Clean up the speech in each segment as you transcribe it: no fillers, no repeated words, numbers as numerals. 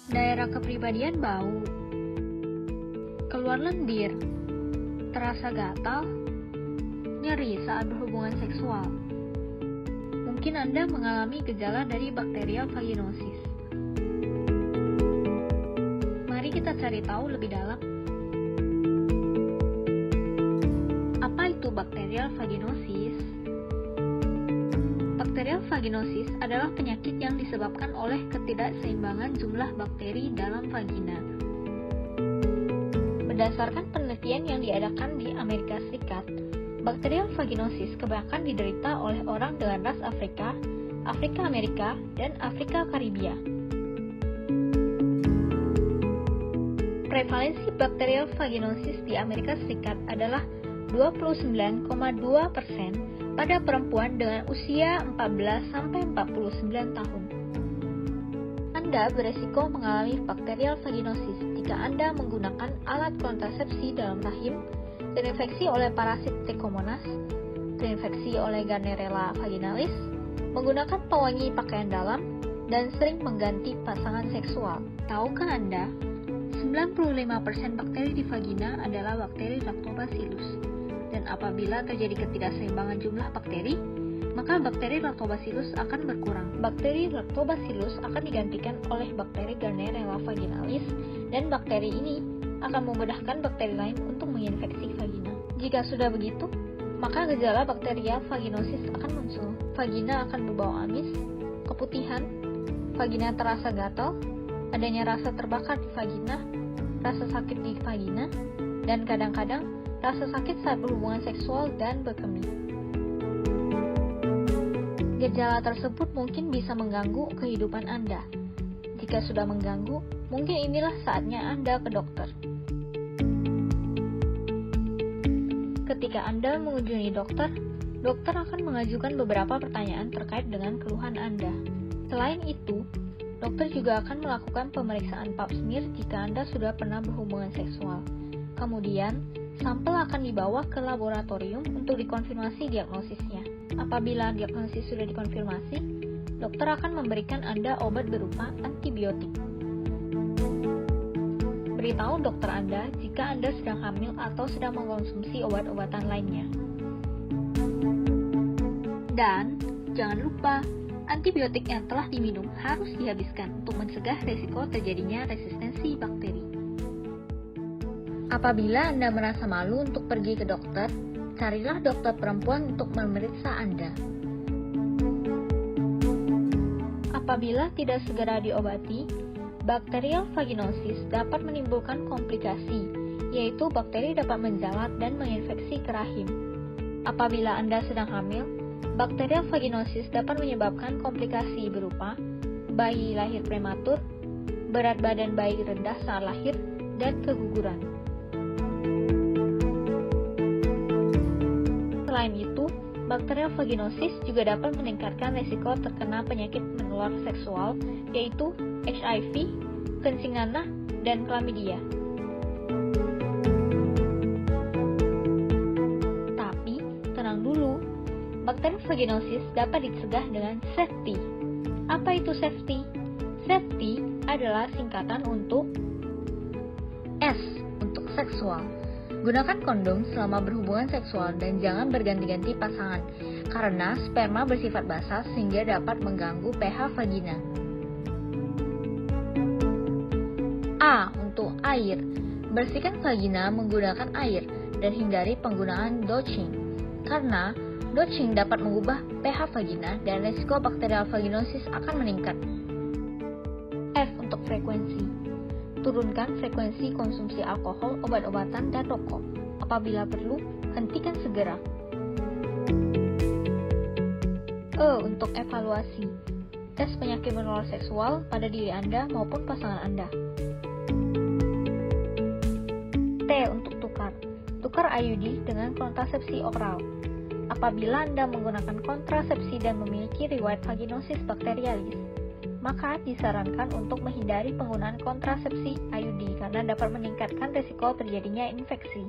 daerah kepribadian bau, keluar lendir, terasa gatal, nyeri saat berhubungan seksual. Mungkin Anda mengalami gejala dari bakterial vaginosis. Mari kita cari tahu lebih dalam. Apa itu bakterial vaginosis? Bakterial vaginosis adalah penyakit yang disebabkan oleh ketidakseimbangan jumlah bakteri dalam vagina. Berdasarkan penelitian yang diadakan di Amerika Serikat, bakterial vaginosis kebanyakan diderita oleh orang dengan ras Afrika, Afrika Amerika, dan Afrika Karibia. Prevalensi bakterial vaginosis di Amerika Serikat adalah 29,2% pada perempuan dengan usia 14-49 tahun. Anda beresiko mengalami bakterial vaginosis jika Anda menggunakan alat kontrasepsi dalam rahim, terinfeksi oleh parasit Trichomonas, terinfeksi oleh Gardnerella vaginalis, menggunakan pewangi pakaian dalam, dan sering mengganti pasangan seksual. Tahukah Anda, 95% bakteri di vagina adalah bakteri Lactobacillus. Dan apabila terjadi ketidakseimbangan jumlah bakteri, maka bakteri Lactobacillus akan berkurang. Bakteri Lactobacillus akan digantikan oleh bakteri Gardnerella vaginalis, dan bakteri ini akan memudahkan bakteri lain untuk menginfeksi vagina. Jika sudah begitu, maka gejala bakterial vaginosis akan muncul. Vagina akan berbau amis, keputihan, vagina terasa gatal, adanya rasa terbakar di vagina, rasa sakit di vagina, dan kadang-kadang rasa sakit saat berhubungan seksual dan berkemih. Gejala tersebut mungkin bisa mengganggu kehidupan Anda. Jika sudah mengganggu, mungkin inilah saatnya Anda ke dokter. Ketika Anda mengunjungi dokter, dokter akan mengajukan beberapa pertanyaan terkait dengan keluhan Anda. Selain itu, dokter juga akan melakukan pemeriksaan pap smear jika Anda sudah pernah berhubungan seksual. Kemudian, sampel akan dibawa ke laboratorium untuk dikonfirmasi diagnosisnya. Apabila diagnosis sudah dikonfirmasi, dokter akan memberikan Anda obat berupa antibiotik. Beritahu dokter Anda jika Anda sedang hamil atau sedang mengkonsumsi obat-obatan lainnya. Dan, jangan lupa, antibiotik yang telah diminum harus dihabiskan untuk mencegah risiko terjadinya resistensi bakteri. Apabila Anda merasa malu untuk pergi ke dokter, carilah dokter perempuan untuk memeriksa Anda. Apabila tidak segera diobati, bakterial vaginosis dapat menimbulkan komplikasi, yaitu bakteri dapat menjalar dan menginfeksi ke rahim. Apabila Anda sedang hamil, bakterial vaginosis dapat menyebabkan komplikasi berupa bayi lahir prematur, berat badan bayi rendah saat lahir, dan keguguran. Selain itu, bakterial vaginosis juga dapat meningkatkan risiko terkena penyakit menular seksual, yaitu HIV, kencing nanah, dan chlamydia. Tapi, tenang dulu, bakteri vaginosis dapat dicegah dengan safety. Apa itu safety? Safety adalah singkatan untuk S untuk seksual. Gunakan kondom selama berhubungan seksual dan jangan berganti-ganti pasangan, karena sperma bersifat basah sehingga dapat mengganggu pH vagina. A untuk air. Bersihkan vagina menggunakan air dan hindari penggunaan douching, karena douching dapat mengubah pH vagina dan risiko bakterial vaginosis akan meningkat. F untuk frekuensi. Turunkan frekuensi konsumsi alkohol, obat-obatan, dan rokok. Apabila perlu, hentikan segera. E untuk evaluasi. Tes penyakit menular seksual pada diri Anda maupun pasangan Anda. T untuk tukar. Tukar IUD dengan kontrasepsi oral. Apabila Anda menggunakan kontrasepsi dan memiliki riwayat vaginosis bakterialis, maka disarankan untuk menghindari penggunaan kontrasepsi IUD karena dapat meningkatkan risiko terjadinya infeksi.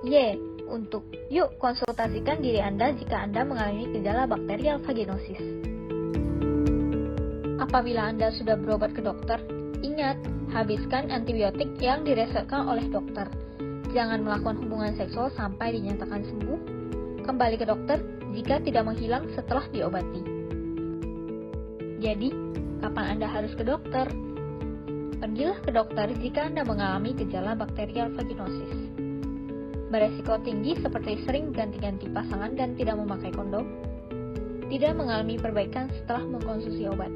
Y untuk yuk konsultasikan diri Anda jika Anda mengalami gejala bakterial vaginosis. Apabila Anda sudah berobat ke dokter, ingat, habiskan antibiotik yang diresepkan oleh dokter. Jangan melakukan hubungan seksual sampai dinyatakan sembuh. Kembali ke dokter jika tidak menghilang setelah diobati. Jadi, kapan Anda harus ke dokter? Pergilah ke dokter jika Anda mengalami gejala bakterial vaginosis. Beresiko tinggi seperti sering ganti-ganti pasangan dan tidak memakai kondom. Tidak mengalami perbaikan setelah mengkonsumsi obat.